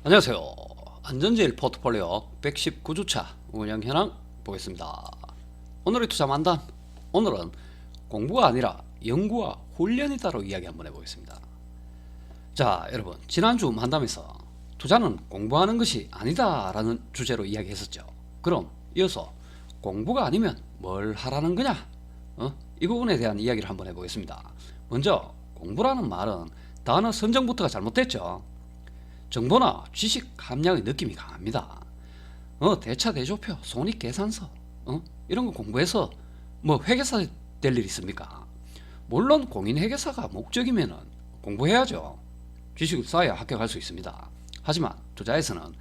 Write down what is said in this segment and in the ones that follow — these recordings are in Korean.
안녕하세요. 안전제일 포트폴리오 119주차 운영 현황 보겠습니다. 오늘의 투자 만담, 오늘은 공부가 아니라 연구와 훈련이다로 이야기 한번 해보겠습니다. 자, 여러분, 지난주 만담에서 투자는 공부하는 것이 아니다 라는 주제로 이야기했었죠. 그럼 이어서 공부가 아니면 뭘 하라는 거냐? 이 부분에 대한 이야기를 한번 해보겠습니다. 먼저 공부라는 말은 단어 선정부터가 잘못됐죠. 정보나 지식 함량의 느낌이 강합니다. 대차 대조표, 손익계산서, 이런 거 공부해서 뭐 회계사 될 일 있습니까? 물론 공인회계사가 목적이면은 공부해야죠. 지식을 쌓아야 합격할 수 있습니다. 하지만 투자에서는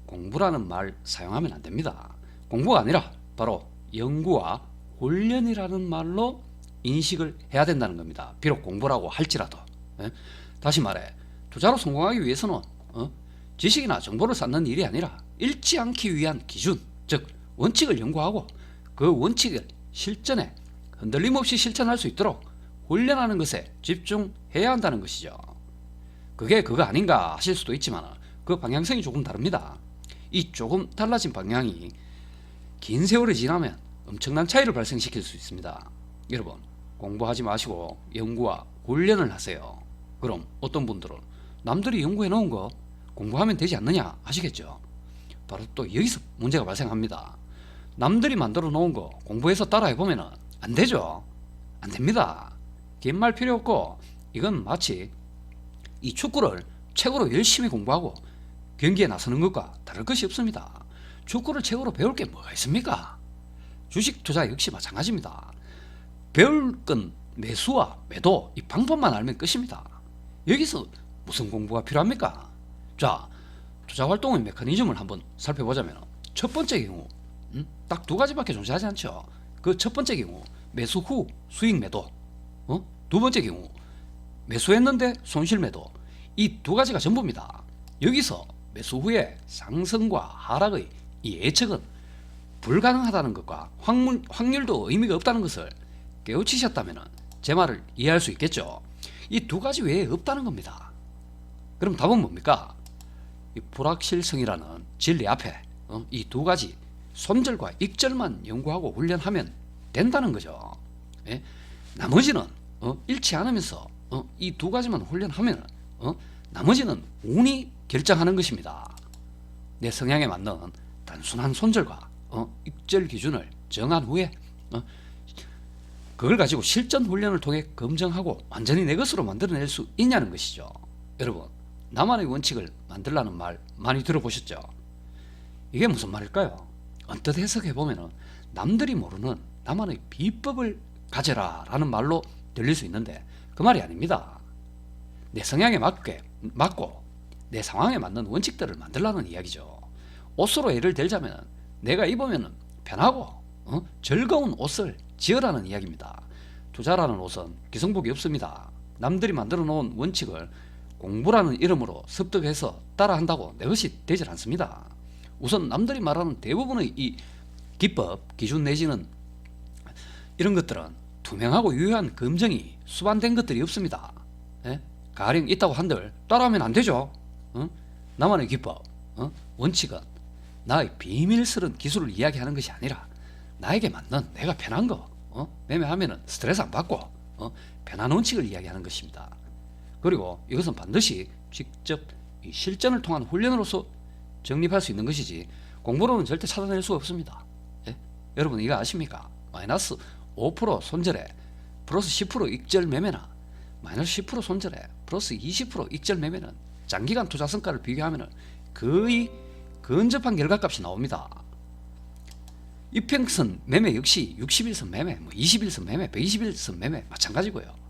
공부라는 말 사용하면 안 됩니다. 공부가 아니라 바로 연구와 훈련이라는 말로 인식을 해야 된다는 겁니다. 비록 공부라고 할지라도. 예? 다시 말해, 투자로 성공하기 위해서는 지식이나 정보를 쌓는 일이 아니라 잃지 않기 위한 기준, 즉 원칙을 연구하고 그 원칙을 실전에 흔들림 없이 실천할 수 있도록 훈련하는 것에 집중해야 한다는 것이죠. 그게 그거 아닌가 하실 수도 있지만 그 방향성이 조금 다릅니다. 이 조금 달라진 방향이 긴 세월이 지나면 엄청난 차이를 발생시킬 수 있습니다. 여러분, 공부하지 마시고 연구와 훈련을 하세요. 그럼 어떤 분들은 남들이 연구해 놓은 거 공부하면 되지 않느냐 하시겠죠. 바로 또 여기서 문제가 발생합니다. 남들이 만들어 놓은 거 공부해서 따라해 보면 안 되죠. 안 됩니다. 긴 말 필요 없고, 이건 마치 이 축구를 최고로 열심히 공부하고 경기에 나서는 것과 다를 것이 없습니다. 축구를 최고로 배울 게 뭐가 있습니까? 주식 투자 역시 마찬가지입니다. 배울 건 매수와 매도, 이 방법만 알면 끝입니다. 여기서 무슨 공부가 필요합니까? 자, 투자 활동의 메커니즘을 한번 살펴보자면 첫 번째 경우, 딱 두 가지밖에 존재하지 않죠. 그 첫 번째 경우 매수 후 수익 매도, 두 번째 경우 매수했는데 손실 매도, 이 두 가지가 전부입니다. 여기서 매수 후에 상승과 하락의 이 예측은 불가능하다는 것과 확률도 의미가 없다는 것을 깨우치셨다면 제 말을 이해할 수 있겠죠. 이 두 가지 외에 없다는 겁니다. 그럼 답은 뭡니까? 이 불확실성이라는 진리 앞에 이 두 가지 손절과 익절만 연구하고 훈련하면 된다는 거죠. 예? 나머지는 잃지 않으면서 이 두 가지만 훈련하면 나머지는 운이 결정하는 것입니다. 내 성향에 맞는 단순한 손절과 익절 기준을 정한 후에 그걸 가지고 실전 훈련을 통해 검증하고 완전히 내 것으로 만들어낼 수 있냐는 것이죠. 여러분, 나만의 원칙을 만들라는 말 많이 들어보셨죠? 이게 무슨 말일까요? 언뜻 해석해보면 남들이 모르는 나만의 비법을 가져라 라는 말로 들릴 수 있는데 그 말이 아닙니다. 내 성향에 맞고 내 상황에 맞는 원칙들을 만들라는 이야기죠. 옷으로 예를 들자면 내가 입으면 편하고 즐거운 옷을 지으라는 이야기입니다. 투자라는 옷은 기성복이 없습니다. 남들이 만들어 놓은 원칙을 공부라는 이름으로 습득해서 따라한다고 내 것이 되질 않습니다. 우선 남들이 말하는 대부분의 이 기법, 기준 내지는 이런 것들은 투명하고 유효한 검증이 수반된 것들이 없습니다. 예? 가령 있다고 한들 따라하면 안 되죠. 나만의 기법, 원칙은 나의 비밀스러운 기술을 이야기하는 것이 아니라 나에게 맞는 내가 편한 거, 매매하면 스트레스 안 받고 편한 원칙을 이야기하는 것입니다. 그리고 이것은 반드시 직접 실전을 통한 훈련으로서 정립할 수 있는 것이지 공부로는 절대 찾아낼 수가 없습니다. 예? 여러분 이거 아십니까? 마이너스 5% 손절에 플러스 10% 익절 매매나 마이너스 10% 손절에 플러스 20% 익절 매매는 장기간 투자 성과를 비교하면 거의 근접한 결과값이 나옵니다. 이평선 매매 역시 60일선 매매, 20일선 매매, 120일선 매매 마찬가지고요.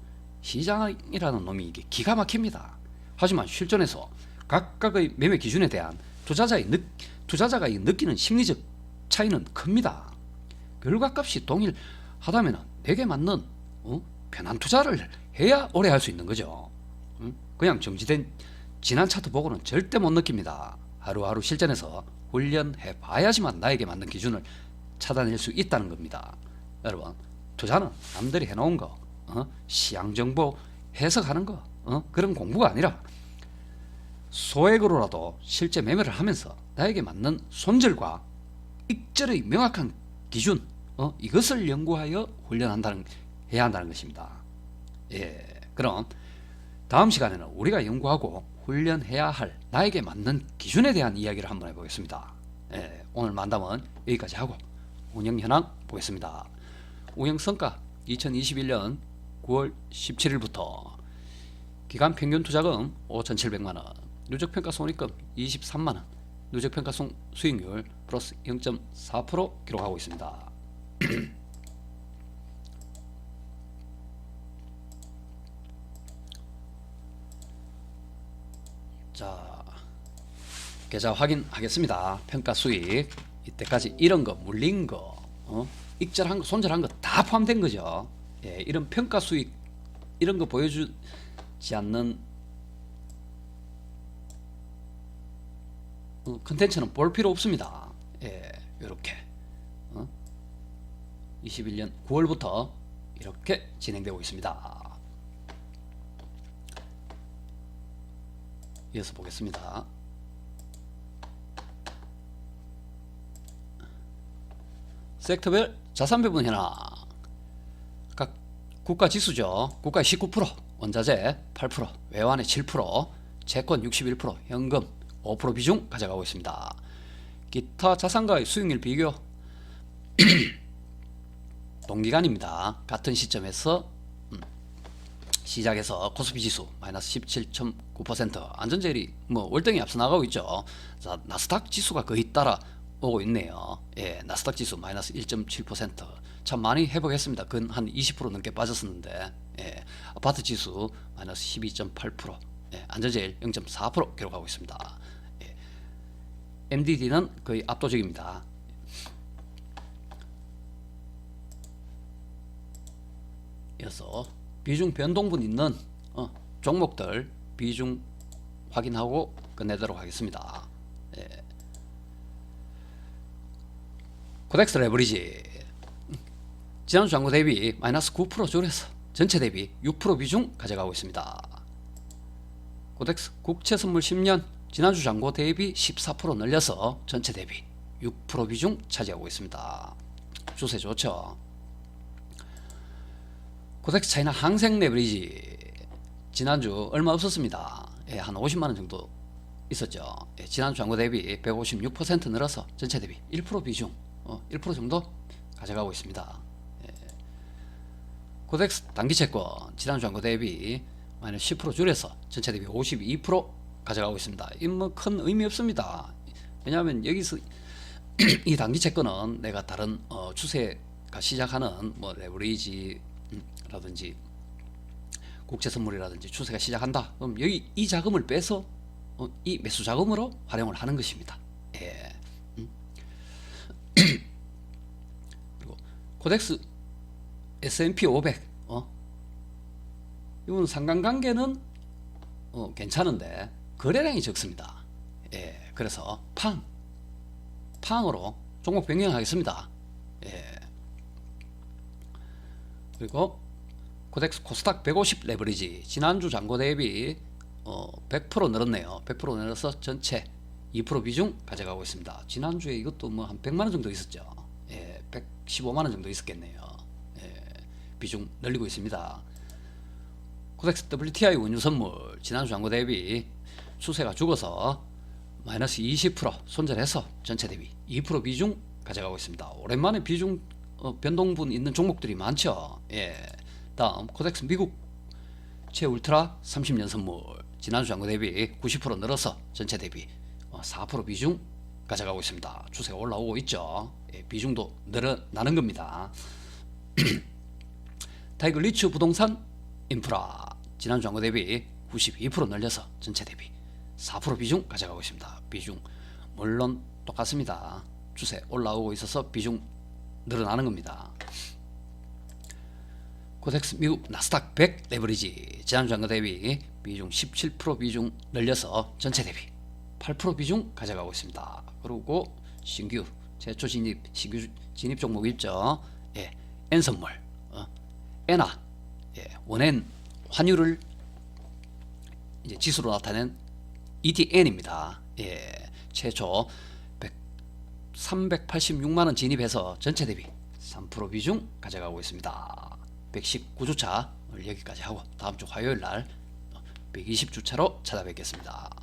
시장이라는 놈이 이게 기가 막힙니다. 하지만 실전에서 각각의 매매 기준에 대한 투자자가 느끼는 심리적 차이는 큽니다. 결과값이 동일하다면 내게 맞는 편한 투자를 해야 오래 할 수 있는 거죠. 그냥 정지된 지난 차트 보고는 절대 못 느낍니다. 하루하루 실전에서 훈련해 봐야지만 나에게 맞는 기준을 찾아낼 수 있다는 겁니다. 여러분, 투자는 남들이 해놓은 거, 시향정보 해석하는 거, 그런 공부가 아니라 소액으로라도 실제 매매를 하면서 나에게 맞는 손절과 익절의 명확한 기준, 이것을 연구하여 해야 한다는 것입니다. 예, 그럼 다음 시간에는 우리가 연구하고 훈련해야 할 나에게 맞는 기준에 대한 이야기를 한번 해보겠습니다. 예, 오늘 만담은 여기까지 하고 운영 현황 보겠습니다. 운영 성과 2021년 9월 17일부터 기간 평균 투자금 5,700만원, 누적평가 손익금 23만원, 누적평가 수익률 플러스 0.4% 기록하고 있습니다. 자, 계좌 확인하겠습니다. 평가 수익 이때까지 이런 거 물린 거, 익절한 거, 손절한 거 다 포함된 거죠. 예, 이런 평가 수익 이런 거 보여주지 않는 컨텐츠는 볼 필요 없습니다. 예, 이렇게 21년 9월부터 이렇게 진행되고 있습니다. 이어서 보겠습니다. 섹터별 자산 배분 현황. 각 국가 지수죠. 국가의 19%, 원자재 8%, 외환의 7%, 채권 61%, 현금 5% 비중 가져가고 있습니다. 기타 자산가의 수익률 비교 동기간입니다. 같은 시점에서 시작해서 코스피 지수 마이너스 17.9%, 안전제일이 월등히 앞서 나가고 있죠. 자, 나스닥 지수가 거의 따라 오고 있네요. 예, 나스닥 지수 마이너스 1.7%, 참 많이 회복했습니다. 근 한 20% 넘게 빠졌었는데, 예, 아파트 지수 마이너스 12.8%, 예, 안전제일 0.4% 기록하고 있습니다. 예, MDD는 거의 압도적입니다. 이어서 비중 변동분 있는 종목들 비중 확인하고 끝내도록 하겠습니다. 예. 코덱스 레버리지 지난주 잔고 대비 마이너스 9% 줄여서 전체 대비 6% 비중 가져가고 있습니다. 코덱스 국채 선물 10년 지난주 잔고 대비 14% 늘려서 전체 대비 6% 비중 차지하고 있습니다. 추세 좋죠. 코덱스 차이나 항생 레버리지 지난주 얼마 없었습니다. 예, 한 50만원 정도 있었죠. 예, 지난주 잔고 대비 156% 늘어서 전체 대비 1% 비중 1% 정도 가져가고 있습니다. 예. 코덱스 단기채권 지난주 잔고 대비 마이너스 10% 줄여서 전체 대비 52% 가져가고 있습니다. 이 큰 의미 없습니다. 왜냐하면 여기서 이 단기채권은 내가 다른 추세가 시작하는 레버리지 라든지 국채 선물이라든지 추세가 시작한다. 그럼 여기 이 자금을 빼서 이 매수 자금으로 활용을 하는 것입니다. 예. 그리고 코덱스 S&P 500 이건 상관관계는 괜찮은데 거래량이 적습니다. 예. 그래서 팡으로 종목 변경하겠습니다. 예. 그리고 코덱스 코스닥 150 레버리지 지난주 잔고 대비 100% 늘었네요. 100% 늘어서 전체 2% 비중 가져가고 있습니다. 지난주에 이것도 한 100만원 정도 있었죠. 예, 115만원 정도 있었겠네요. 예, 비중 늘리고 있습니다. 코덱스 WTI 원유 선물 지난주 잔고 대비 추세가 죽어서 마이너스 20% 손절해서 전체 대비 2% 비중 가져가고 있습니다. 오랜만에 비중 변동분 있는 종목들이 많죠. 예. 다음 코덱스 미국 최울트라 30년 선물 지난주 잔고 대비 90% 늘어서 전체 대비 4% 비중 가져가고 있습니다. 추세가 올라오고 있죠. 예, 비중도 늘어나는 겁니다. 타이거 리츠 부동산 인프라 지난주 잔고 대비 92% 늘려서 전체 대비 4% 비중 가져가고 있습니다. 비중 물론 똑같습니다. 추세 올라오고 있어서 비중 늘어나는 겁니다. 코덱스 미국 나스닥 100 레버리지 지난주 잔고 대비 비중 17% 비중 늘려서 전체 대비 8% 비중 가져가고 있습니다. 그리고 신규 최초 신규 진입 종목 있죠. 예, N선물 엔화 원엔 환율을 이제 지수로 나타낸 EDN입니다. 예, 최초 386만원 진입해서 전체 대비 3% 비중 가져가고 있습니다. 119주차 오늘 여기까지 하고 다음주 화요일날 120주차로 찾아뵙겠습니다.